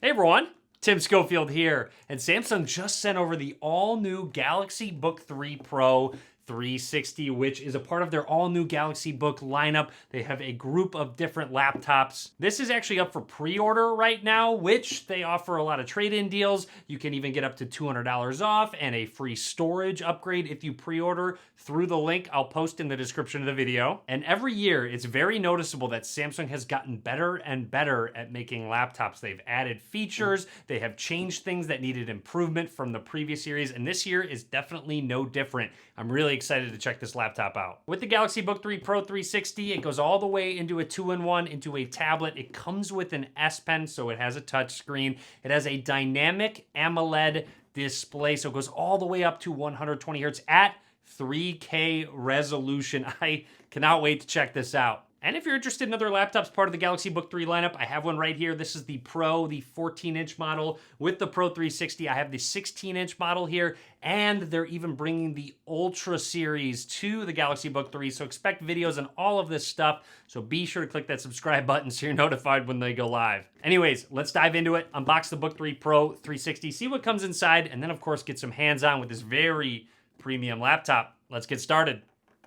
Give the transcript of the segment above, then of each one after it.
Hey everyone, Tim Schofield here, and Samsung just sent over the all-new Galaxy Book 3 Pro 360, which is a part of their all-new Galaxy Book lineup. They have a group of different laptops. This is actually up for pre-order right now, which they offer a lot of trade-in deals. You can even get up to $200 off and a free storage upgrade if you pre-order through the link I'll post in the description of the video. And every year, it's very noticeable that Samsung has gotten better and better at making laptops. They've added features, they have changed things that needed improvement from the previous series, and this year is definitely no different. I'm really excited to check this laptop out. With the Galaxy Book 3 Pro 360, it goes all the way into a 2-in-1, into a tablet. It comes with an S Pen, so it has a touch screen. It has a dynamic AMOLED display, so it goes all the way up to 120 hertz at 3K resolution. I cannot wait to check this out. And if you're interested in other laptops part of the Galaxy Book 3 lineup, I have one right here. This is the Pro, the 14-inch model. With the Pro 360, I have the 16-inch model here, and they're even bringing the Ultra series to the Galaxy Book 3, so expect videos on all of this stuff, so be sure to click that subscribe button so you're notified when they go live. Anyways, let's dive into it, unbox the Book 3 Pro 360, see what comes inside, and then of course get some hands-on with this very premium laptop. Let's get started.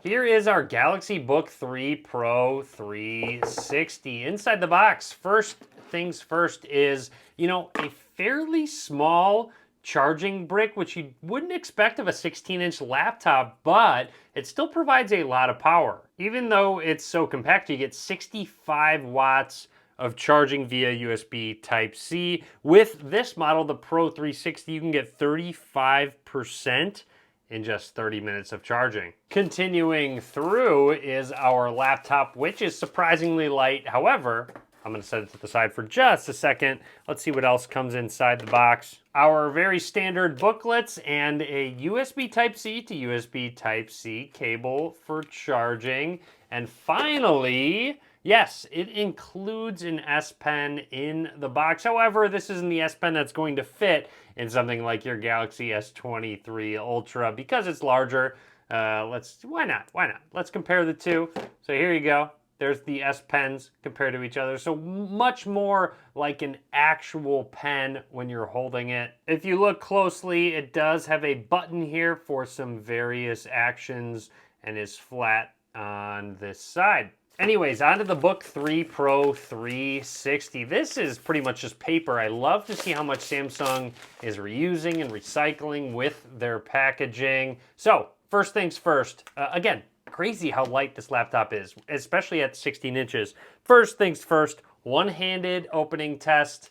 Here is our Galaxy Book 3 Pro 360. Inside the box, first things first is, a fairly small charging brick, which you wouldn't expect of a 16-inch laptop, but it still provides a lot of power. Even though it's so compact, you get 65 watts of charging via USB Type-C. With this model, the Pro 360, you can get 35% in just 30 minutes of charging. Continuing through is our laptop, which is surprisingly light. However, I'm gonna set it to the side for just a second. Let's see what else comes inside the box. Our very standard booklets and a USB Type-C to USB Type-C cable for charging. And finally, yes, it includes an S Pen in the box. However, this isn't the S Pen that's going to fit in something like your Galaxy S23 Ultra because it's larger. Why not? Let's compare the two. So here you go. There's the S Pens compared to each other. So much more like an actual pen when you're holding it. If you look closely, it does have a button here for some various actions and is flat on this side. Anyways, onto the Book 3 Pro 360. This is pretty much just paper. I love to see how much Samsung is reusing and recycling with their packaging. So, first things first. Again, crazy how light this laptop is, especially at 16 inches. First things first, one-handed opening test.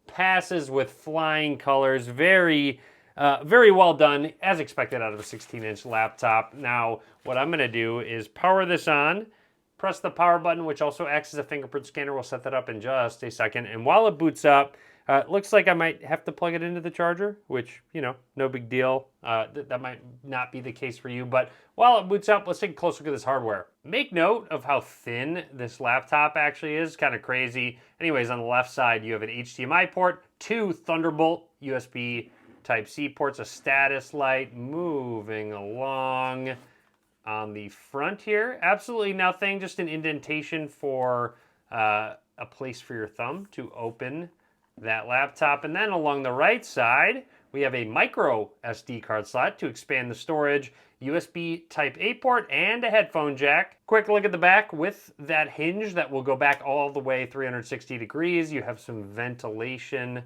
Passes with flying colors. Very well done, as expected out of a 16-inch laptop. Now, what I'm going to do is power this on. Press the power button, which also acts as a fingerprint scanner. We'll set that up in just a second. And while it boots up, it looks like I might have to plug it into the charger, which, no big deal. That might not be the case for you. But while it boots up, let's take a closer look at this hardware. Make note of how thin this laptop actually is. Kind of crazy. Anyways, on the left side, you have an HDMI port, 2 Thunderbolt USB Type-C ports, a status light. Moving along. On the front here, absolutely nothing, just an indentation for a place for your thumb to open that laptop. And then along the right side, we have a micro SD card slot to expand the storage, USB Type-A port, and a headphone jack. Quick look at the back with that hinge that will go back all the way 360 degrees. You have some ventilation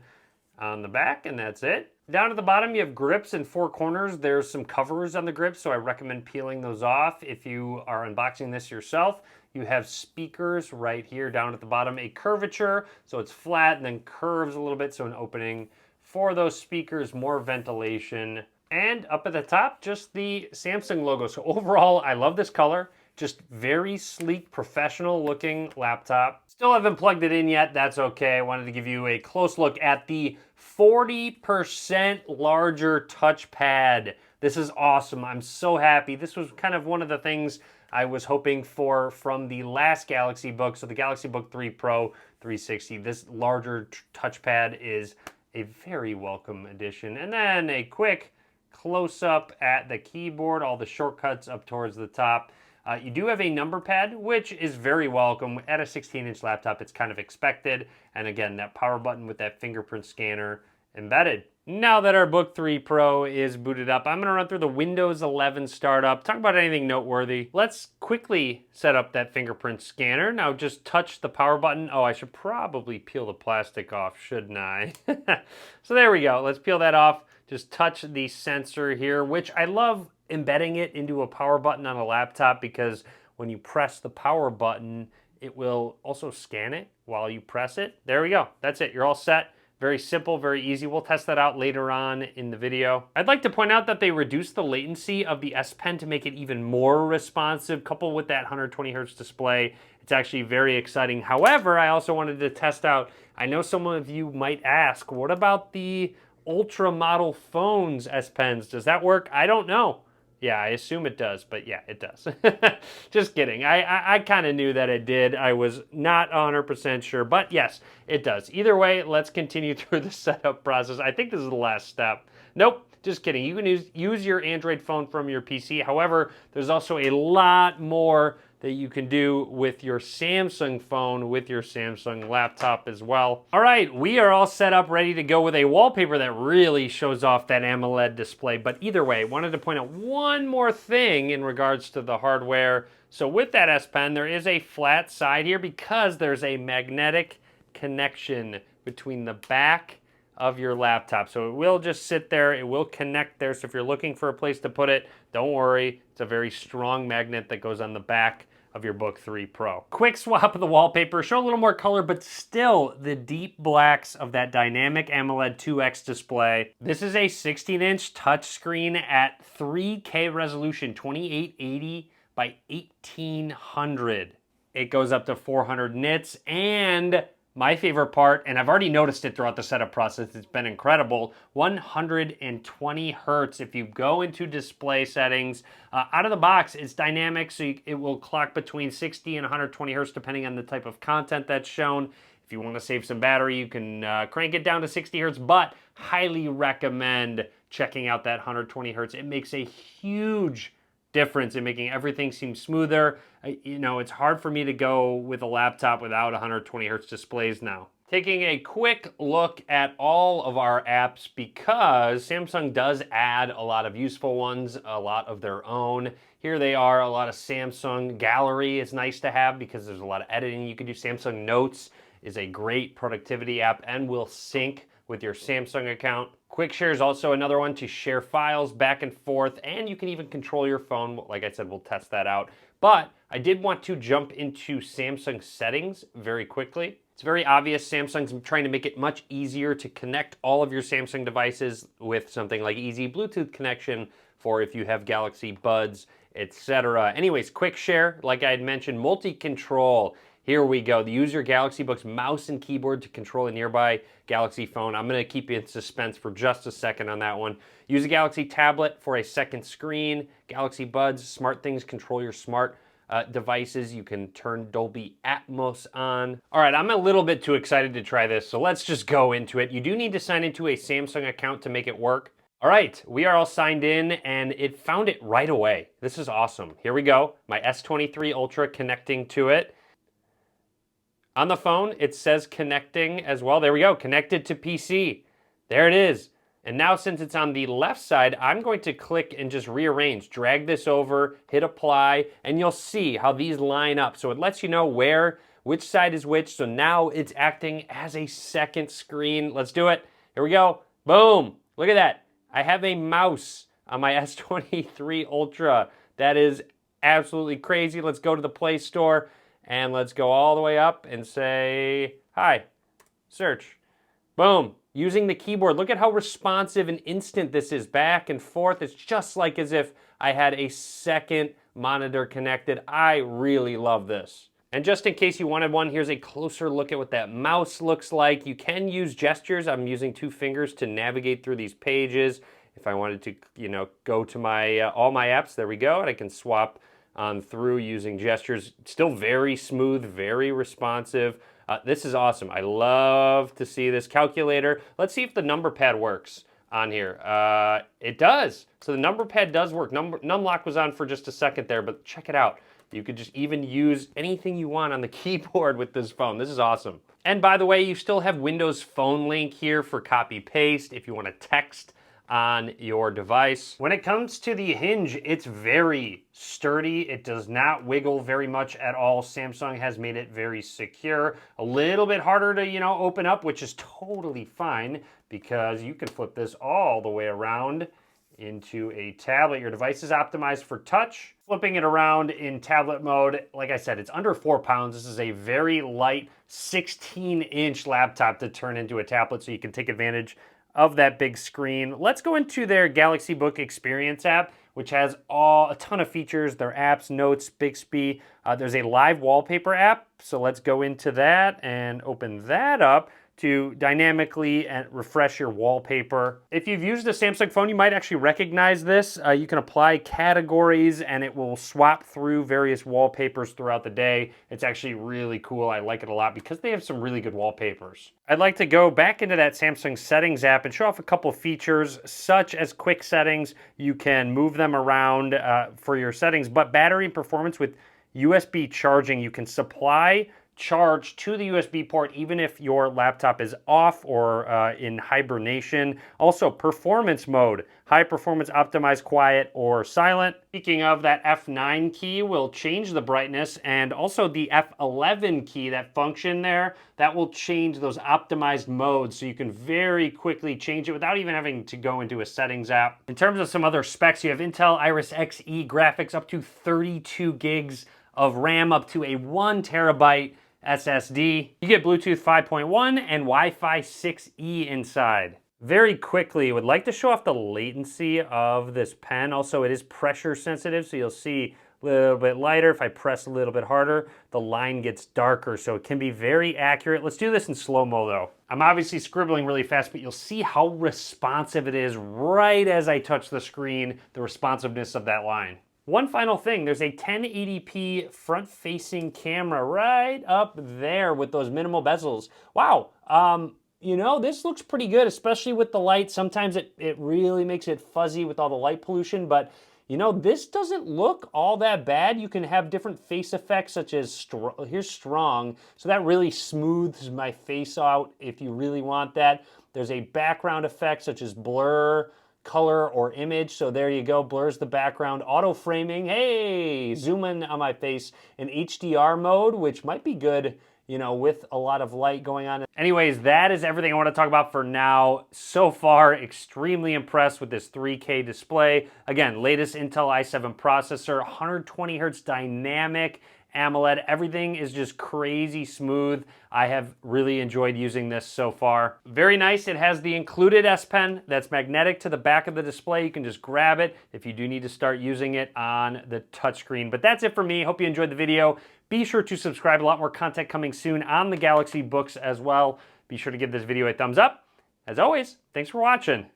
on the back, and that's it. Down at the bottom, you have grips in 4 corners. There's some covers on the grips, so I recommend peeling those off if you are unboxing this yourself. You have speakers right here down at the bottom, a curvature, so it's flat and then curves a little bit, so an opening for those speakers, more ventilation. And up at the top, just the Samsung logo. So overall, I love this color. Just very sleek, professional looking laptop. Still haven't plugged it in yet, that's okay. I wanted to give you a close look at the 40% larger touchpad. This is awesome, I'm so happy. This was kind of one of the things I was hoping for from the last Galaxy Book, so the Galaxy Book 3 Pro 360. This larger touchpad is a very welcome addition. And then a quick close up at the keyboard, all the shortcuts up towards the top. You do have a number pad, which is very welcome. At a 16-inch laptop, it's kind of expected. And again, that power button with that fingerprint scanner embedded. Now that our Book 3 Pro is booted up, I'm going to run through the Windows 11 startup, talk about anything noteworthy. Let's quickly set up that fingerprint scanner. Now just touch the power button. Oh, I should probably peel the plastic off, shouldn't I? So there we go. Let's peel that off. Just touch the sensor here, which I love embedding it into a power button on a laptop because when you press the power button, it will also scan it while you press it. There we go. That's it. You're all set. Very simple, very easy. We'll test that out later on in the video. I'd like to point out that they reduced the latency of the S Pen to make it even more responsive, coupled with that 120 hertz display. It's actually very exciting. However, I also wanted to test out, I know some of you might ask, what about the Ultra model phones S Pens? Does that work? I don't know. Yeah, I assume it does, but yeah, it does. Just kidding. I kind of knew that it did. I was not 100% sure, but yes, it does. Either way, let's continue through the setup process. I think this is the last step. Nope, just kidding. You can use your Android phone from your PC. However, there's also a lot more that you can do with your Samsung phone, with your Samsung laptop as well. All right, we are all set up, ready to go with a wallpaper that really shows off that AMOLED display. But either way, I wanted to point out one more thing in regards to the hardware. So with that S Pen, there is a flat side here because there's a magnetic connection between the back of your laptop. So it will just sit there, it will connect there. So if you're looking for a place to put it, don't worry. It's a very strong magnet that goes on the back of your Book 3 Pro. Quick swap of the wallpaper, show a little more color, but still the deep blacks of that dynamic AMOLED 2X display. This is a 16-inch touchscreen at 3K resolution, 2880 by 1800. It goes up to 400 nits, and my favorite part, and I've already noticed it throughout the setup process, it's been incredible, 120 hertz. If you go into display settings, out of the box, it's dynamic, so it will clock between 60 and 120 hertz depending on the type of content that's shown. If you want to save some battery, you can crank it down to 60 hertz, but highly recommend checking out that 120 hertz. It makes a huge difference in making everything seem smoother. You know, it's hard for me to go with a laptop without 120 hertz displays now. Taking a quick look at all of our apps, because Samsung does add a lot of useful ones, a lot of their own. Here they are, a lot of Samsung Gallery is nice to have because there's a lot of editing you can do. Samsung Notes is a great productivity app and will sync with your Samsung account. Quick Share is also another one to share files back and forth, and you can even control your phone. Like I said, we'll test that out. But I did want to jump into Samsung settings very quickly. It's very obvious Samsung's trying to make it much easier to connect all of your Samsung devices with something like easy Bluetooth connection for if you have Galaxy Buds, etc. Anyways, Quick Share, like I had mentioned, multi-control. Here we go. Use your Galaxy Book's mouse and keyboard to control a nearby Galaxy phone. I'm going to keep you in suspense for just a second on that one. Use a Galaxy tablet for a second screen. Galaxy Buds, smart things, control your smart devices. You can turn Dolby Atmos on. All right, I'm a little bit too excited to try this, so let's just go into it. You do need to sign into a Samsung account to make it work. All right, we are all signed in and it found it right away. This is awesome. Here we go. My S23 Ultra connecting to it. On the phone, it says connecting as well. There we go, connected to PC. There it is. And now since it's on the left side, I'm going to click and just rearrange. Drag this over, hit apply, and you'll see how these line up. So it lets you know which side is which. So now it's acting as a second screen. Let's do it. Here we go. Boom. Look at that. I have a mouse on my S23 Ultra. That is absolutely crazy. Let's go to the Play Store. And let's go all the way up and say, hi, search. Boom, using the keyboard. Look at how responsive and instant this is, back and forth. It's just like as if I had a second monitor connected. I really love this. And just in case you wanted one, here's a closer look at what that mouse looks like. You can use gestures. I'm using 2 fingers to navigate through these pages. If I wanted to, go to my all my apps, there we go, and I can swap on through using gestures. Still very smooth, very responsive. This is awesome. I love to see this calculator. Let's see if the number pad works on here. It does. So the number pad does work. Numlock was on for just a second there, but check it out. You could just even use anything you want on the keyboard with this phone. This is awesome. And by the way, you still have Windows Phone Link here for copy paste if you want to text on your device. When it comes to the hinge, it's very sturdy. It does not wiggle very much at all. Samsung has made it very secure. A little bit harder to, open up, which is totally fine because you can flip this all the way around into a tablet. Your device is optimized for touch. Flipping it around in tablet mode, like I said, it's under 4 pounds. This is a very light 16-inch laptop to turn into a tablet so you can take advantage of that big screen. Let's go into their Galaxy Book Experience app, which has a ton of features, their apps, notes, Bixby. There's a live wallpaper app, so let's go into that and open that up to dynamically refresh your wallpaper. If you've used a Samsung phone, you might actually recognize this. You can apply categories and it will swap through various wallpapers throughout the day. It's actually really cool. I like it a lot because they have some really good wallpapers. I'd like to go back into that Samsung settings app and show off a couple features such as quick settings. You can move them around for your settings, but battery performance with USB charging, you can supply charge to the USB port even if your laptop is off or in hibernation. Also, performance mode, high performance, optimized, quiet, or silent. Speaking of, that F9 key will change the brightness, and also the F11 key, that function there, that will change those optimized modes, so you can very quickly change it without even having to go into a settings app. In terms of some other specs, you have Intel Iris Xe graphics, up to 32 gigs of RAM, up to a 1 terabyte SSD. You get Bluetooth 5.1 and Wi-Fi 6E inside. Very quickly, would like to show off the latency of this pen. Also, it is pressure sensitive, so you'll see a little bit lighter. If I press a little bit harder, the line gets darker, so it can be very accurate. Let's do this in slow-mo though. I'm obviously scribbling really fast, but you'll see how responsive it is right as I touch the screen, the responsiveness of that line. One final thing, there's a 1080p front-facing camera right up there with those minimal bezels. Wow, this looks pretty good, especially with the light. Sometimes it really makes it fuzzy with all the light pollution, but this doesn't look all that bad. You can have different face effects such as, here's strong, so that really smooths my face out if you really want that. There's a background effect such as blur, color, or image, so there you go, blurs the background. Auto framing, hey, zoom in on my face. In HDR mode, which might be good, with a lot of light going on. Anyways, that is everything I want to talk about for now. So far, extremely impressed with this 3K display. Again, latest Intel i7 processor, 120 Hz dynamic AMOLED. Everything is just crazy smooth. I have really enjoyed using this so far. Very nice. It has the included S Pen that's magnetic to the back of the display. You can just grab it if you do need to start using it on the touchscreen. But that's it for me. Hope you enjoyed the video. Be sure to subscribe. A lot more content coming soon on the Galaxy Books as well. Be sure to give this video a thumbs up. As always, thanks for watching.